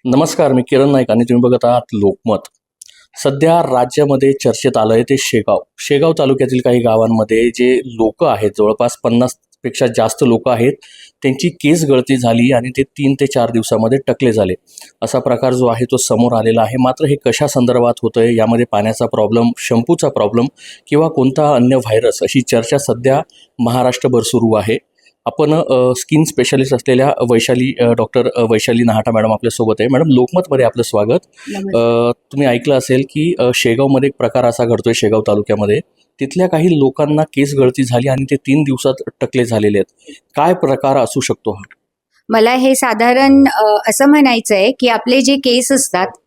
नमस्कार, मी किरण नाईक आणि तुम्ही बघत आहात लोकमत. सध्या राज्यामध्ये चर्चेत आलंय ते शेगाव तालुक्यातील काही गावांमध्ये जे लोक आहेत, जवळपास 50 पेक्षा जास्त लोक आहेत, त्यांची केस गळती झाली आणि ते 3 ते 4 दिवसामध्ये टकले झाले. असा प्रकार जो आहे तो समोर आलेला आहे. मात्र हे कशा संदर्भात होतंय, यामध्ये पाण्याचा प्रॉब्लेम, शंपूचा प्रॉब्लेम किंवा कोणता अन्य व्हायरस, अशी चर्चा सध्या महाराष्ट्रभर सुरू आहे. आपण स्किन स्पेशालिस्ट असलेल्या डॉक्टर वैशाली नहाटा मॅडम आपल्यासोबत आहे. मॅडम, लोकमतमध्ये आपलं स्वागत. तुम्ही ऐकलं असेल की शेगावमध्ये एक प्रकार असा घडतोय, शेगाव तालुक्यामध्ये. तिथल्या काही लोकांना केस गळती झाली आणि ते 3 दिवसात टकले झालेले आहेत. काय प्रकार असू शकतो हा? मला हे साधारण असं म्हणायचं आहे की आपले जे केस असतात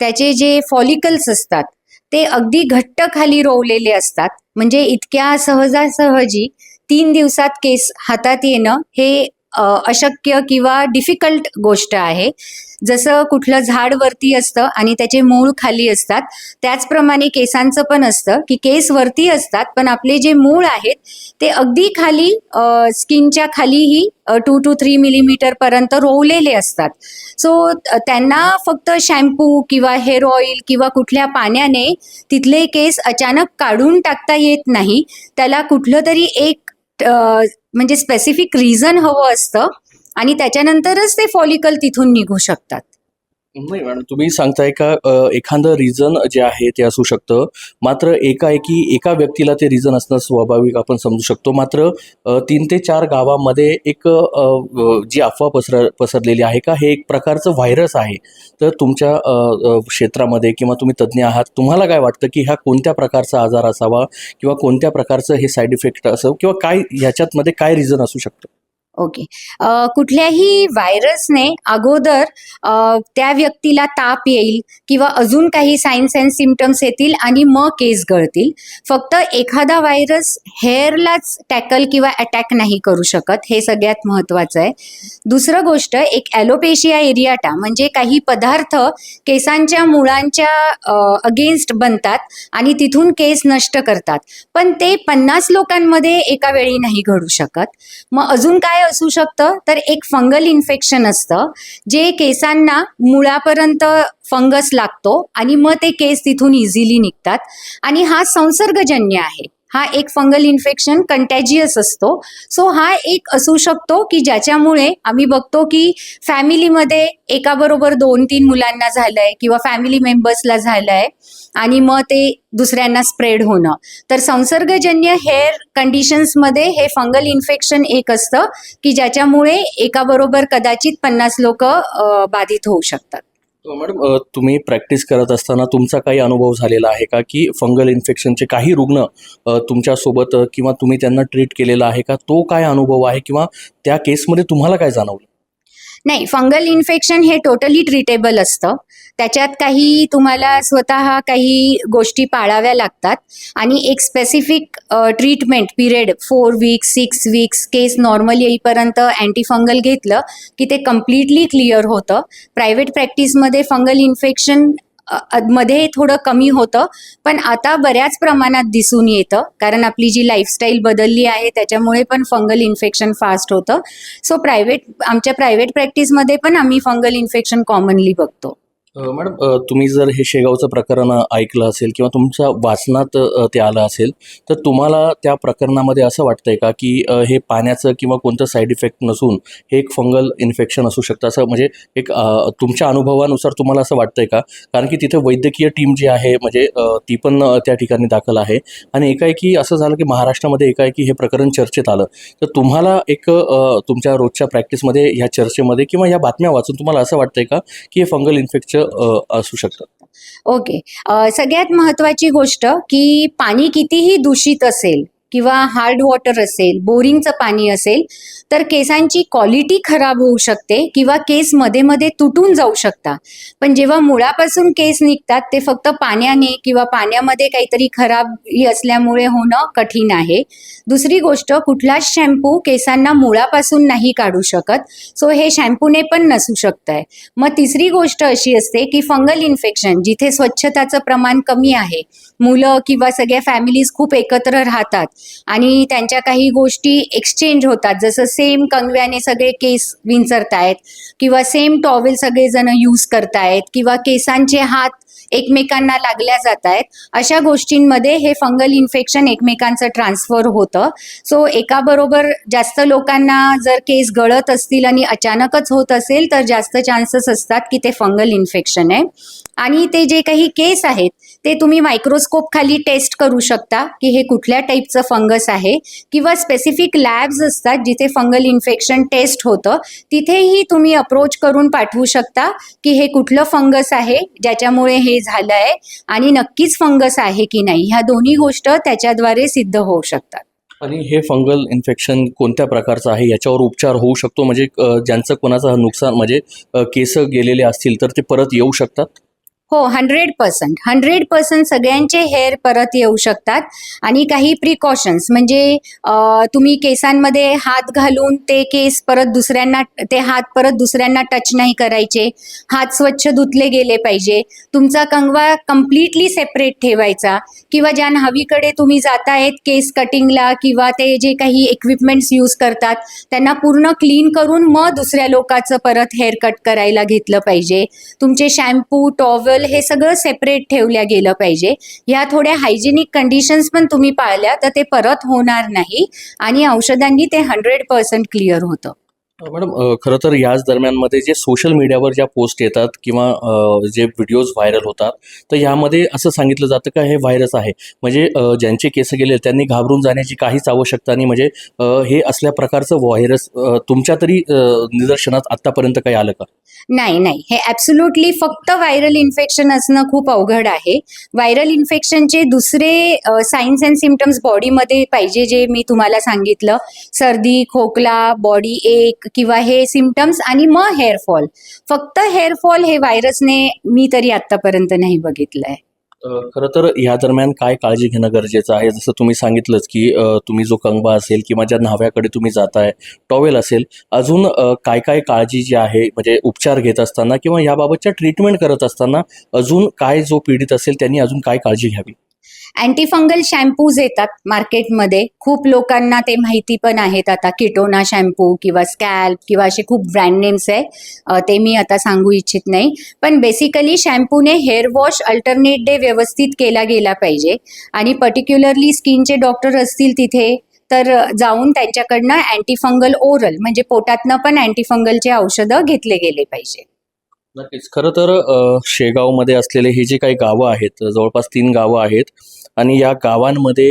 त्याचे जे फॉलिकल्स असतात ते अगदी घट्ट खाली रोवलेले असतात. म्हणजे इतक्या सहजासहजी 3 दिवसात केस हातात येणं हे अशक्य किंवा डिफिकल्ट गोष्ट आहे. जसं कुठलं झाड वरती असतं आणि त्याचे मूळ खाली असतात, त्याचप्रमाणे केसांचं पण असतं की केस वरती असतात पण आपले जे मूळ आहेत ते अगदी खाली स्किनच्या खालीही 2 to 3 मिलीमीटर पर्यंत रोवलेले असतात. सो त्यांना फक्त शॅम्पू किंवा हेअर ऑइल किंवा कुठल्या पाण्याने तिथले केस अचानक काढून टाकता येत नाही. त्याला कुठलं तरी एक म्हणजे स्पेसिफिक रिझन हवं असतं आणि त्याच्यानंतरच ते फॉलिकल तिथून निघू शकतात. नाही मॅडम, तुम्ही सांगताय का एखादं रिझन जे आहे ते असू शकतं, मात्र एकाएकी एका व्यक्तीला ते रिझन असणं स्वाभाविक आपण समजू शकतो. मात्र 3 ते 4 गावामध्ये एक जी अफवा पसरलेली आहे का हे एक प्रकारचं व्हायरस आहे. तर तुमच्या क्षेत्रामध्ये किंवा तुम्ही तज्ज्ञ आहात, तुम्हाला काय वाटतं की हा कोणत्या प्रकारचा आजार असावा किंवा कोणत्या प्रकारचं हे साईड इफेक्ट असावं किंवा काय ह्याच्यातमध्ये काय रिझन असू शकतं? ओके. कुठल्याही व्हायरसने अगोदर त्या व्यक्तीला ताप येईल किंवा अजून काही साइन्स अँड सिम्पटम्स येतील आणि मग केस गळतील. फक्त एखादा व्हायरस हेअरलाच टॅकल किंवा अटॅक नाही करू शकत, हे सगळ्यात महत्त्वाचं आहे. दुसरं गोष्ट, एक ॲलोपेशिया एरियाटा म्हणजे काही पदार्थ केसांच्या मुळांच्या अगेन्स्ट बनतात आणि तिथून केस नष्ट करतात, पण ते 50 लोकांमध्ये एका वेळी नाही घडू शकत. मग अजून काय असू शकतं, तर एक फंगल इन्फेक्शन असतं जे केसांना मुळापर्यंत फंगस लागतो आणि मग ते केस तिथून इझिली निघतात आणि हा संसर्गजन्य आहे. हा एक फंगल इन्फेक्शन कंटॅजियस असतो. सो हा एक असू शकतो की ज्याच्यामुळे आम्ही बघतो की फॅमिलीमध्ये एकाबरोबर 2-3 मुलांना झालंय किंवा फॅमिली मेंबर्सला झालंय आणि मग ते दुसऱ्यांना स्प्रेड होणं. तर संसर्गजन्य हेअर कंडिशन्समध्ये हे फंगल इन्फेक्शन एक असतं की ज्याच्यामुळे एकाबरोबर कदाचित 50 लोक बाधित होऊ शकतात. मॅडम, तुम्ही प्रॅक्टिस करत असताना तुमचा काही अनुभव झालेला आहे का की फंगल इन्फेक्शनचे काही रुग्ण तुमच्यासोबत किंवा तुम्ही त्यांना ट्रीट केलेला आहे का? तो काय अनुभव आहे किंवा त्या केसमध्ये तुम्हाला काय जाणवलं? नाही, फंगल इन्फेक्शन हे टोटली ट्रीटेबल असतं. त्याच्यात काही तुम्हाला स्वतः काही गोष्टी पाळाव्या लागतात आणि एक specific treatment period 4 weeks 6 weeks case normal येईपर्यंत अँटीफंगल घेतलं की ते कम्प्लिटली क्लिअर होतं. प्रायव्हेट प्रॅक्टिसमध्ये फंगल इन्फेक्शन मध्ये थोडं कमी होतं, पण आता बऱ्याच प्रमाणात दिसून येतं कारण आपली जी लाईफस्टाईल बदलली आहे त्याच्यामुळे पण फंगल इन्फेक्शन फास्ट होतं. सो आमच्या प्रायव्हेट प्रॅक्टिसमध्ये पण आम्ही फंगल इन्फेक्शन कॉमनली बघतो. मॅडम, तुम्ही जर हे शेगावचं प्रकरण ऐकलं असेल किंवा तुमच्या वाचनात ते आलं असेल, तर तुम्हाला त्या प्रकरणामध्ये असं वाटतंय का की हे पाण्याचं किंवा कोणतं साईड इफेक्ट नसून हे एक फंगल इन्फेक्शन असू शकतं, असं म्हणजे एक तुमच्या अनुभवानुसार तुम्हाला असं वाटतंय का? कारण की तिथे वैद्यकीय टीम जी आहे म्हणजे ती पण त्या ठिकाणी दाखल आहे आणि एकाएकी असं झालं की महाराष्ट्रामध्ये एकाएकी हे प्रकरण चर्चेत आलं. तर तुम्हाला एक तुमच्या रोजच्या प्रॅक्टिसमध्ये ह्या चर्चेमध्ये किंवा या बातम्या वाचून तुम्हाला असं वाटतंय का की हे फंगल इन्फेक्शन असू शकतं? ओके. सगळ्यात महत्त्वाची गोष्ट की पाणी कितीही दूषित असेल किंवा हार्ड वॉटर असेल, बोरिंगचं पाणी असेल, तर केसांची क्वालिटी खराब होऊ शकते किंवा केस मध्ये मध्ये तुटून जाऊ शकतात. पण जेव्हा मुळापासून केस निघतात ते फक्त पाण्याने किंवा पाण्यामध्ये काहीतरी खराबी असल्यामुळे होणं कठीण आहे. दुसरी गोष्ट, कुठलाच शॅम्पू केसांना मुळापासून नाही काढू शकत, सो हे शॅम्पूने पण नसू शकतंय. मग तिसरी गोष्ट अशी असते की फंगल इन्फेक्शन जिथे स्वच्छताचं प्रमाण कमी आहे, मुलं किंवा सगळ्या फॅमिलीज खूप एकत्र राहतात, आणि त्यांच्या काही गोष्टी एक्सचेंज होतात, जसं सेम कंगव्याने सगळे केस विंचरतायत किंवा सेम टॉवेल सगळेजण यूज करतायत किंवा केसांचे हात एकमेकांना लागल्या जात आहेत. अशा गोष्टींमध्ये हे फंगल इन्फेक्शन एकमेकांचं ट्रान्सफर होतं. सो एकाबरोबर जास्त लोकांना जर केस गळत असतील आणि अचानकच होत असेल तर जास्त चान्सेस असतात की ते फंगल इन्फेक्शन आहे. आणि ते जे काही केस आहेत ते तुम्ही मायक्रोस्कोप खाली टेस्ट करू शकता की हे कुठल्या टाईपचं फंगस आहे, किंवा स्पेसिफिक लॅब्स असतात जिथे फंगल इन्फेक्शन टेस्ट होतं, तिथेही तुम्ही अप्रोच करून पाठवू शकता की हे कुठलं फंगस आहे ज्याच्यामुळे हे झालं आहे आणि नक्कीच फंगस आहे की नाही. ह्या दोन्ही गोष्ट त्याच्याद्वारे सिद्ध होऊ शकतात. आणि हे फंगल इन्फेक्शन कोणत्या प्रकारचं आहे याच्यावर उपचार होऊ शकतो, म्हणजे ज्यांचं कोणाचं नुकसान म्हणजे केस गेलेले असतील तर ते परत येऊ शकतात? हो, 100% सगळ्यांचे हेअर परत येऊ शकतात. आणि काही प्रिकॉशन्स म्हणजे तुम्ही केसांमध्ये हात घालून ते केस परत दुसऱ्यांना, ते हात परत दुसऱ्यांना टच नाही करायचे, हात स्वच्छ धुतले गेले पाहिजे, तुमचा कंगवा कम्प्लिटली सेपरेट ठेवायचा, किंवा ज्या न्हावीकडे तुम्ही जातायत केस कटिंगला किंवा ते जे काही इक्विपमेंट्स यूज करतात त्यांना पूर्ण क्लीन करून मग दुसऱ्या लोकांचं परत हेअर कट करायला घेतलं पाहिजे. तुमचे शॅम्पू, टॉवेल हे सगळं सेपरेट ठेवल्या गेलं पाहिजे. ह्या थोड्या हायजेनिक कंडिशन्स पण तुम्ही पाळल्या तर ते परत होणार नाही आणि औषधांनी ते 100% क्लिअर होतं. मॅडम, खरं तर याच दरम्यानमध्ये जे सोशल मीडियावर ज्या पोस्ट येतात किंवा जे व्हिडिओज व्हायरल होतात, तर यामध्ये असं सांगितलं जातं का हे व्हायरस आहे, म्हणजे ज्यांचे केस गेले त्यांनी घाबरून जाण्याची काहीच आवश्यकता नाही, म्हणजे हे असल्या प्रकारचं व्हायरस तुमच्या तरी निदर्शनात आत्तापर्यंत काही आलं का? नाही, हे ॲब्सोल्युटली फक्त व्हायरल इन्फेक्शन असणं खूप अवघड आहे. व्हायरल इन्फेक्शनचे दुसरे साईन्स अँड सिम्पटम्स बॉडीमध्ये पाहिजे, जे मी तुम्हाला सांगितलं, सर्दी, खोकला, बॉडी एक किंवा हे सिम्पटम्स, आणि मग हेअरफॉल. फक्त हेअरफॉल हे व्हायरसने मी तरी आत्तापर्यंत नाही बघितलं आहे. खरं तर या दरम्यान काय काळजी घेणं गरजेचं आहे, जसं तुम्ही सांगितलंच की तुम्ही जो कंगवा असेल किंवा ज्या न्हाव्याकडे तुम्ही जाताय, टॉवेल असेल, अजून काय काय काळजी जी आहे, म्हणजे उपचार घेत असताना किंवा याबाबतच्या ट्रीटमेंट करत असताना अजून काय जो पीडित असेल त्यांनी अजून काय काळजी घ्यावी? अँटीफंगल शॅम्पूज येतात मार्केटमध्ये, खूप लोकांना ते माहिती पण आहेत आता. किटोना शॅम्पू किंवा स्कॅल्प किंवा असे खूप ब्रँड नेम्स आहे, ते मी आता सांगू इच्छित नाही. पण बेसिकली शॅम्पूने हेअर वॉश अल्टरनेट डे व्यवस्थित केला गेला पाहिजे. आणि पर्टिक्युलरली स्किनचे डॉक्टर असतील तिथे तर जाऊन त्यांच्याकडनं अँटीफंगल ओरल म्हणजे पोटातनं पण अँटीफंगलचे औषधं घेतले गेले पाहिजे. नक्कीच. खरं तर शेगावमध्ये असलेले हे जे काही गावं आहेत, जवळपास 3 गावं आहेत आणि या गावांमध्ये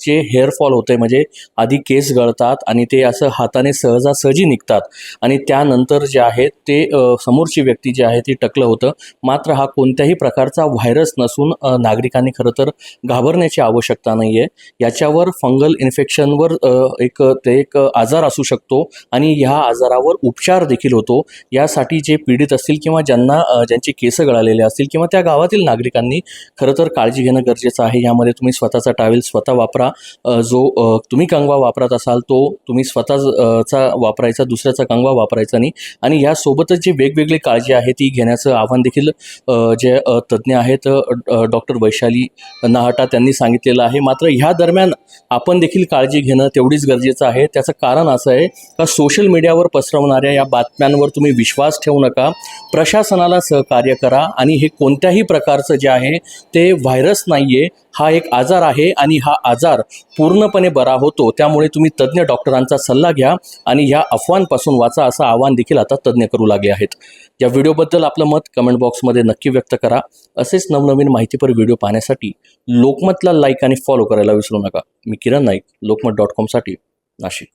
जे हेअरफॉल होतंय, म्हणजे आधी केस गळतात आणि ते असं हाताने सहजासहजी निघतात आणि त्यानंतर जे आहे ते समोरची व्यक्ती जी आहे ती टकलं होतं. मात्र हा कोणत्याही प्रकारचा व्हायरस नसून नागरिकांनी खरं तर घाबरण्याची आवश्यकता नाही आहे. याच्यावर फंगल इन्फेक्शनवर एक आजार असू शकतो आणि ह्या आजारावर उपचार देखील होतो. यासाठी जे पीडित असतील किंवा ज्यांची केस गळालेले असतील किंवा त्या गावातील नागरिकांनी खरं तर काळजी घेणं गरजेचं आहे. यामध्ये तुम्ही स्वतःचा टॉवेल स्वतः वापरा, जो तुम्ही कंगवा वापरत असाल तो तुम्ही स्वतःचा वापरायचा, दुसऱ्याचा कंगवा वापरायचा नाही. आणि यासोबतच जी वेगवेगळी काळजी आहे ती घेण्याचं आव्हान देखील जे तज्ज्ञ आहेत डॉक्टर वैशाली नाहटा त्यांनी सांगितलेलं आहे. मात्र ह्या दरम्यान आपण देखील काळजी घेणं तेवढीच गरजेचं आहे. त्याचं कारण असं आहे का सोशल मीडियावर पसरवणाऱ्या या बातम्यांवर तुम्ही विश्वास ठेवू नका, प्रशासनाला सहकार्य करा आणि हे कोणत्याही प्रकारचं जे आहे ते व्हायरस नाही आहे, हा एक आजार आहे आणि हा आजार पूर्णपणे बरा होतो. त्यामुळे तुम्ही तज्ज्ञ डॉक्टरांचा सल्ला घ्या आणि ह्या अफवांपासून वाचा, असं आवाहन देखील आता तज्ज्ञ करू लागले आहेत. या व्हिडिओबद्दल आपलं मत कमेंट बॉक्समध्ये नक्की व्यक्त करा. असेच नवनवीन माहितीपर व्हिडिओ पाहण्यासाठी लोकमतला लाईक आणि फॉलो करायला विसरू नका. मी किरण नाईक, लोकमत.com साठी, नाशिक.